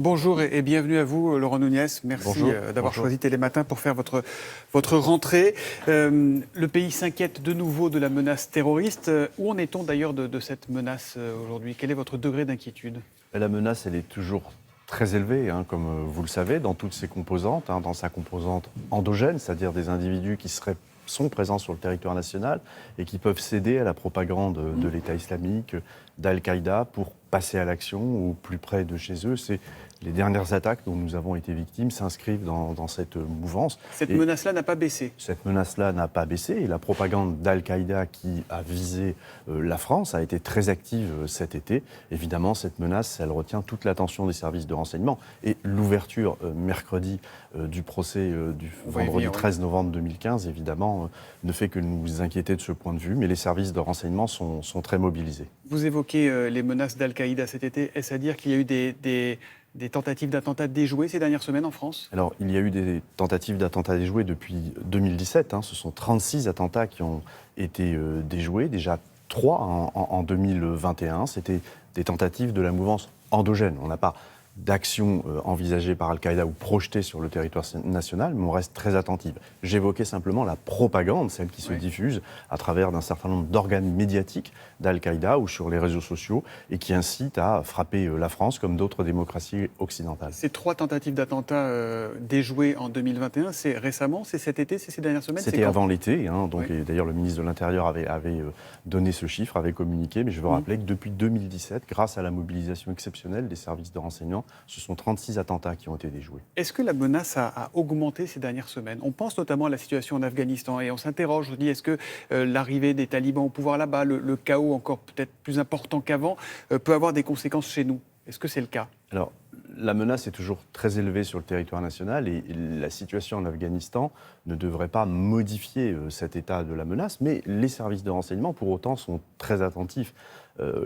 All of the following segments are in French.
Bonjour et bienvenue à vous, Laurent Nunez. Merci d'avoir choisi Télématin pour faire votre rentrée. Le pays s'inquiète de nouveau de la menace terroriste. Où en est-on d'ailleurs de cette menace aujourd'hui? Quel est votre degré d'inquiétude? La menace, elle est toujours très élevée, comme vous le savez, dans toutes ses composantes, dans sa composante endogène, c'est-à-dire des individus qui sont présents sur le territoire national et qui peuvent céder à la propagande de l'État islamique, d'Al-Qaïda pour passer à l'action ou plus près de chez eux. Les dernières attaques dont nous avons été victimes s'inscrivent dans cette mouvance. Cette menace-là n'a pas baissé. Cette menace-là n'a pas baissé et la propagande d'Al-Qaïda qui a visé la France a été très active cet été. Évidemment, cette menace, elle retient toute l'attention des services de renseignement. Et l'ouverture mercredi du procès du vendredi 13 novembre 2015, évidemment, ne fait que nous inquiéter de ce point de vue. Mais les services de renseignement sont très mobilisés. Vous évoquez les menaces d'Al-Qaïda cet été. Est-ce à dire qu'il y a eu des tentatives d'attentats déjouées ces dernières semaines en France? Alors, il y a eu des tentatives d'attentats déjoués depuis 2017. Ce sont 36 attentats qui ont été déjoués, déjà 3 en 2021. C'était des tentatives de la mouvance endogène. On n'a pas d'actions envisagées par Al-Qaïda ou projetées sur le territoire national, mais on reste très attentif. J'évoquais simplement la propagande, celle qui se diffuse à travers d'un certain nombre d'organes médiatiques d'Al-Qaïda ou sur les réseaux sociaux et qui incite à frapper la France comme d'autres démocraties occidentales. Ces 3 tentatives d'attentats déjouées en 2021, c'est récemment, c'est cet été, c'est ces dernières semaines? C'était avant l'été, et d'ailleurs le ministre de l'Intérieur avait donné ce chiffre, avait communiqué, mais je veux rappeler que depuis 2017, grâce à la mobilisation exceptionnelle des services de renseignement, ce sont 36 attentats qui ont été déjoués. Est-ce que la menace a augmenté ces dernières semaines? On pense notamment à la situation en Afghanistan et on s'interroge, on se dit, est-ce que l'arrivée des talibans au pouvoir là-bas, le chaos encore peut-être plus important qu'avant, peut avoir des conséquences chez nous? Est-ce que c'est le cas? Alors, la menace est toujours très élevée sur le territoire national et la situation en Afghanistan ne devrait pas modifier cet état de la menace, mais les services de renseignement, pour autant, sont très attentifs.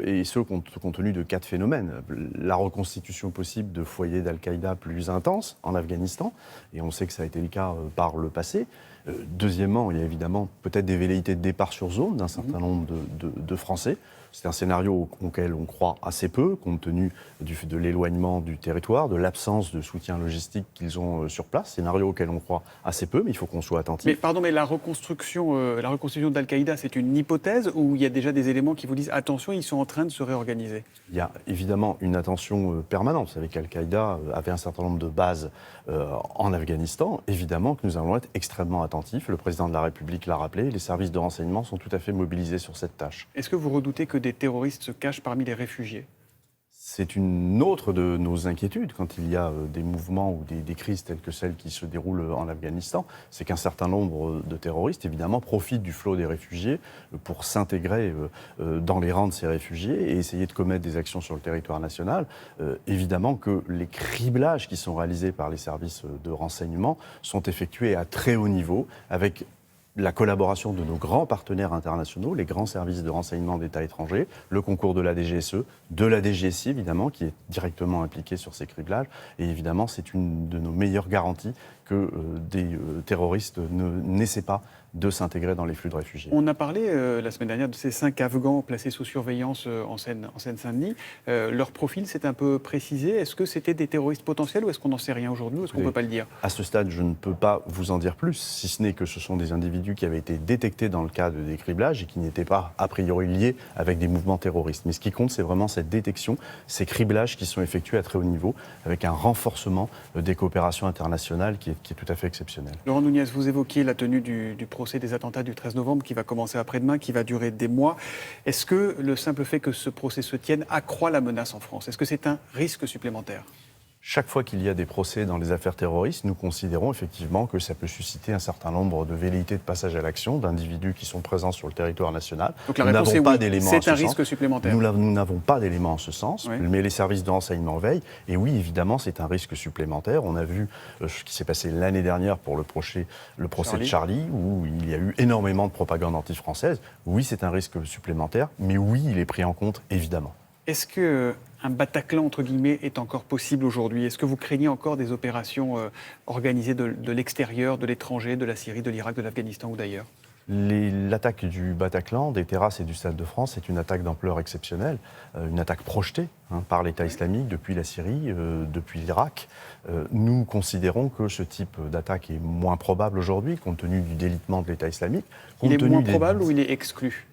Et ce, compte tenu de 4 phénomènes. La reconstitution possible de foyers d'Al-Qaïda plus intenses en Afghanistan, et on sait que ça a été le cas par le passé. Deuxièmement, il y a évidemment peut-être des velléités de départ sur zone d'un certain nombre de Français. C'est un scénario auquel on croit assez peu, compte tenu de l'éloignement du territoire, de l'absence de soutien logistique qu'ils ont sur place. Scénario auquel on croit assez peu, mais il faut qu'on soit attentif. Mais la reconstruction d'Al-Qaïda, c'est une hypothèse ou il y a déjà des éléments qui vous disent attention, ils sont en train de se réorganiser? Il y a évidemment une attention permanente. Vous savez qu'Al-Qaïda avait un certain nombre de bases en Afghanistan. Évidemment que nous allons être extrêmement attentifs. Le président de la République l'a rappelé. Les services de renseignement sont tout à fait mobilisés sur cette tâche. Est-ce que vous redoutez que des terroristes se cachent parmi les réfugiés? C'est une autre de nos inquiétudes quand il y a des mouvements ou des crises telles que celles qui se déroulent en Afghanistan. C'est qu'un certain nombre de terroristes, évidemment, profitent du flot des réfugiés pour s'intégrer dans les rangs de ces réfugiés et essayer de commettre des actions sur le territoire national. Évidemment que les criblages qui sont réalisés par les services de renseignement sont effectués à très haut niveau avec la collaboration de nos grands partenaires internationaux, les grands services de renseignement d'États étrangers, le concours de la DGSE, de la DGSI évidemment, qui est directement impliquée sur ces criblages. Et évidemment, c'est une de nos meilleures garanties que des terroristes n'essaient pas de s'intégrer dans les flux de réfugiés. On a parlé la semaine dernière de ces 5 Afghans placés sous surveillance en Seine-Saint-Denis. Leur profil s'est un peu précisé. Est-ce que c'était des terroristes potentiels ou est-ce qu'on n'en sait rien aujourd'hui ou est-ce qu'on ne peut pas le dire? À ce stade, je ne peux pas vous en dire plus, si ce n'est que ce sont des individus qui avaient été détectés dans le cadre des criblages et qui n'étaient pas a priori liés avec des mouvements terroristes. Mais ce qui compte, c'est vraiment cette détection, ces criblages qui sont effectués à très haut niveau avec un renforcement des coopérations internationales qui est tout à fait exceptionnel. Laurent Nunez, vous évoquiez la tenue du procès des attentats du 13 novembre qui va commencer après-demain, qui va durer des mois. Est-ce que le simple fait que ce procès se tienne accroît la menace en France? Est-ce que c'est un risque supplémentaire? Chaque fois qu'il y a des procès dans les affaires terroristes, nous considérons effectivement que ça peut susciter un certain nombre de velléités de passage à l'action d'individus qui sont présents sur le territoire national. Donc la réponse est oui, c'est un risque supplémentaire. Nous n'avons pas d'éléments en ce sens, oui. Mais les services de renseignement veillent. Et oui, évidemment, c'est un risque supplémentaire. On a vu ce qui s'est passé l'année dernière pour le procès de Charlie, où il y a eu énormément de propagande anti-française. Oui, c'est un risque supplémentaire, mais oui, il est pris en compte, évidemment. Est-ce qu'un Bataclan, entre guillemets, est encore possible aujourd'hui? Est-ce que vous craignez encore des opérations organisées de l'extérieur, de l'étranger, de la Syrie, de l'Irak, de l'Afghanistan ou d'ailleurs? L'attaque du Bataclan, des terrasses et du Stade de France est une attaque d'ampleur exceptionnelle, une attaque projetée par l'État islamique depuis la Syrie, depuis l'Irak. Nous considérons que ce type d'attaque est moins probable aujourd'hui, compte tenu du délitement de l'État islamique. Il est moins probable ou il est exclu ?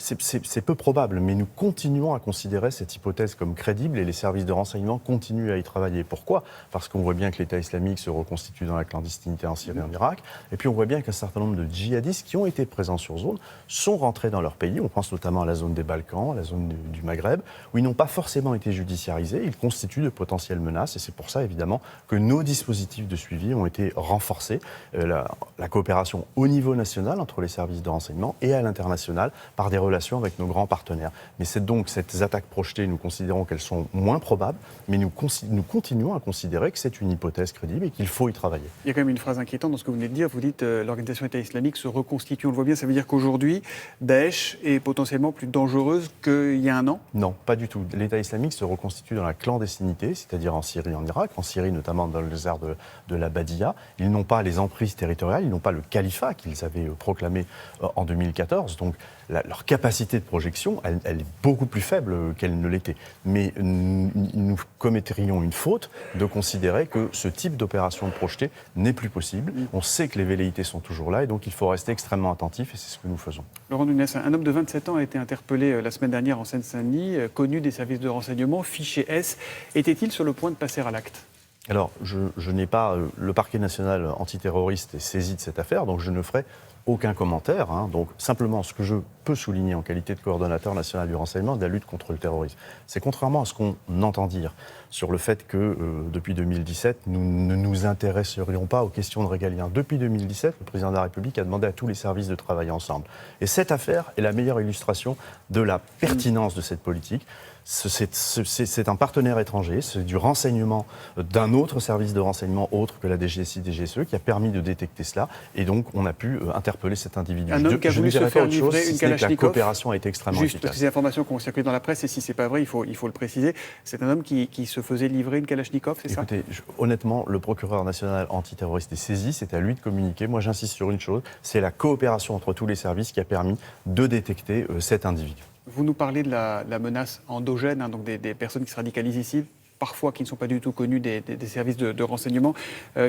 C'est peu probable, mais nous continuons à considérer cette hypothèse comme crédible et les services de renseignement continuent à y travailler. Pourquoi ? Parce qu'on voit bien que l'État islamique se reconstitue dans la clandestinité en Syrie et en Irak, et puis on voit bien qu'un certain nombre de djihadistes qui ont été présents sur zone sont rentrés dans leur pays. On pense notamment à la zone des Balkans, à la zone du Maghreb, où ils n'ont pas forcément été judiciarisés. Ils constituent de potentielles menaces, et c'est pour ça évidemment que nos dispositifs de suivi ont été renforcés. La coopération au niveau national entre les services de renseignement et à l'international par des relations avec nos grands partenaires. Mais c'est donc ces attaques projetées, nous considérons qu'elles sont moins probables, mais nous continuons à considérer que c'est une hypothèse crédible et qu'il faut y travailler. Il y a quand même une phrase inquiétante dans ce que vous venez de dire. Vous dites l'organisation État islamique se reconstitue. On le voit bien, ça veut dire qu'aujourd'hui, Daesh est potentiellement plus dangereuse qu'il y a un an ? Non, pas du tout. L'État islamique se reconstitue dans la clandestinité, c'est-à-dire en Syrie et en Irak. En Syrie, notamment dans le désert de la Badia. Ils n'ont pas les emprises territoriales, ils n'ont pas le califat qu'ils avaient proclamé en 2014. Donc, leur capacité de projection, elle est beaucoup plus faible qu'elle ne l'était. Mais nous commettrions une faute de considérer que ce type d'opération projetée n'est plus possible. On sait que les velléités sont toujours là et donc il faut rester extrêmement attentif et c'est ce que nous faisons. Laurent Nunez, un homme de 27 ans a été interpellé la semaine dernière en Seine-Saint-Denis, connu des services de renseignement, fiché S. Était-il sur le point de passer à l'acte ? Alors, je n'ai pas... le parquet national antiterroriste est saisi de cette affaire, donc je ne ferai aucun commentaire. Donc, simplement, ce que je peux souligner en qualité de coordonnateur national du renseignement de la lutte contre le terrorisme, c'est contrairement à ce qu'on entend dire sur le fait que, depuis 2017, nous ne nous intéresserions pas aux questions de régalien. Depuis 2017, le président de la République a demandé à tous les services de travailler ensemble. Et cette affaire est la meilleure illustration de la pertinence de cette politique. C'est un partenaire étranger, c'est du renseignement d'un autre service de renseignement autre que la DGSI, DGSE, qui a permis de détecter cela. Et donc, on a pu interpeller cet individu. Un homme qui a voulu se faire livrer une Kalachnikov. La coopération a été extrêmement efficace. Juste parce que ces informations qui ont circulé dans la presse, et si ce n'est pas vrai, il faut le préciser, c'est un homme qui se faisait livrer une Kalachnikov, c'est ça ? Écoutez, honnêtement, le procureur national antiterroriste est saisi, c'est à lui de communiquer. Moi, j'insiste sur une chose, c'est la coopération entre tous les services qui a permis de détecter cet individu. Vous nous parlez de la menace endogène, donc des personnes qui se radicalisent ici, parfois qui ne sont pas du tout connues des services de renseignement.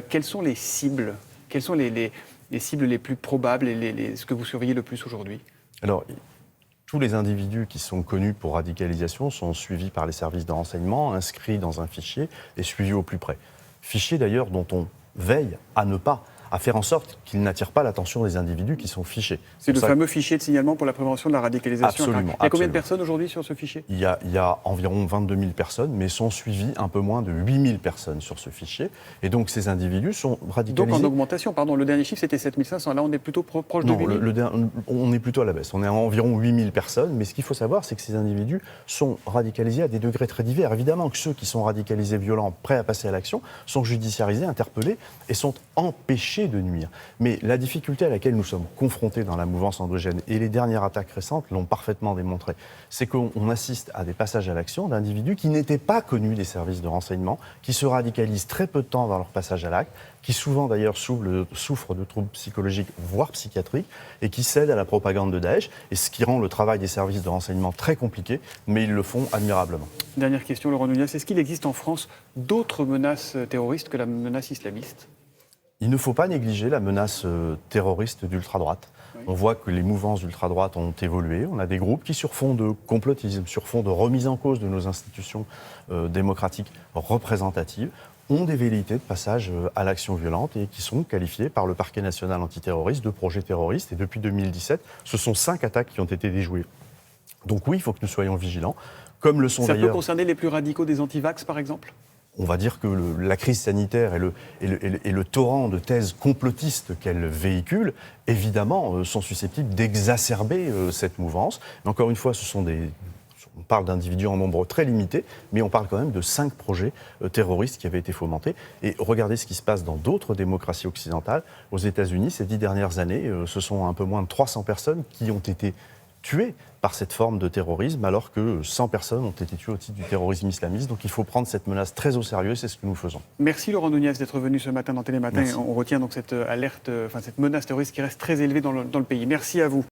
Quelles sont les cibles ? Quelles sont les cibles les plus probables et ce que vous surveillez le plus aujourd'hui ? Alors, tous les individus qui sont connus pour radicalisation sont suivis par les services de renseignement, inscrits dans un fichier et suivis au plus près. Fichier d'ailleurs dont on veille à faire en sorte qu'il n'attire pas l'attention des individus qui sont fichés. C'est le fameux fichier de signalement pour la prévention de la radicalisation. Absolument. Il y a combien de personnes aujourd'hui sur ce fichier ? Il y a environ 22 000 personnes, mais sont suivies un peu moins de 8 000 personnes sur ce fichier. Et donc ces individus sont radicalisés. Donc en augmentation, pardon, le dernier chiffre c'était 7 500, là on est plutôt proche de 8 000 ? On est plutôt à la baisse. On est à environ 8 000 personnes, mais ce qu'il faut savoir, c'est que ces individus sont radicalisés à des degrés très divers. Évidemment que ceux qui sont radicalisés, violents, prêts à passer à l'action, sont judiciarisés, interpellés et sont empêchés de nuire. Mais la difficulté à laquelle nous sommes confrontés dans la mouvance endogène, et les dernières attaques récentes l'ont parfaitement démontré, c'est qu'on assiste à des passages à l'action d'individus qui n'étaient pas connus des services de renseignement, qui se radicalisent très peu de temps dans leur passage à l'acte, qui souvent d'ailleurs souffrent de troubles psychologiques, voire psychiatriques, et qui cèdent à la propagande de Daesh, et ce qui rend le travail des services de renseignement très compliqué, mais ils le font admirablement. Dernière question, Laurent Nunez, est-ce qu'il existe en France d'autres menaces terroristes que la menace islamiste ? Il ne faut pas négliger la menace terroriste d'ultra-droite. Oui. On voit que les mouvances d'ultra-droite ont évolué. On a des groupes qui, sur fond de complotisme, sur fond de remise en cause de nos institutions démocratiques représentatives, ont des velléités de passage à l'action violente et qui sont qualifiés par le parquet national antiterroriste de projets terroristes. Et depuis 2017, ce sont 5 attaques qui ont été déjouées. Donc oui, il faut que nous soyons vigilants, comme le sont d'ailleurs... Ça peut concerner les plus radicaux des antivax, par exemple ? On va dire que la crise sanitaire et le torrent de thèses complotistes qu'elle véhicule, évidemment, sont susceptibles d'exacerber cette mouvance. Mais encore une fois, on parle d'individus en nombre très limité, mais on parle quand même de 5 projets terroristes qui avaient été fomentés. Et regardez ce qui se passe dans d'autres démocraties occidentales. Aux États-Unis, ces 10 dernières années, ce sont un peu moins de 300 personnes qui ont été tuées par cette forme de terrorisme, alors que 100 personnes ont été tuées au titre du terrorisme islamiste. Donc il faut prendre cette menace très au sérieux, c'est ce que nous faisons. Merci Laurent Nunez d'être venu ce matin dans Télématin. Merci. On retient donc cette alerte, cette menace terroriste qui reste très élevée dans le pays. Merci à vous.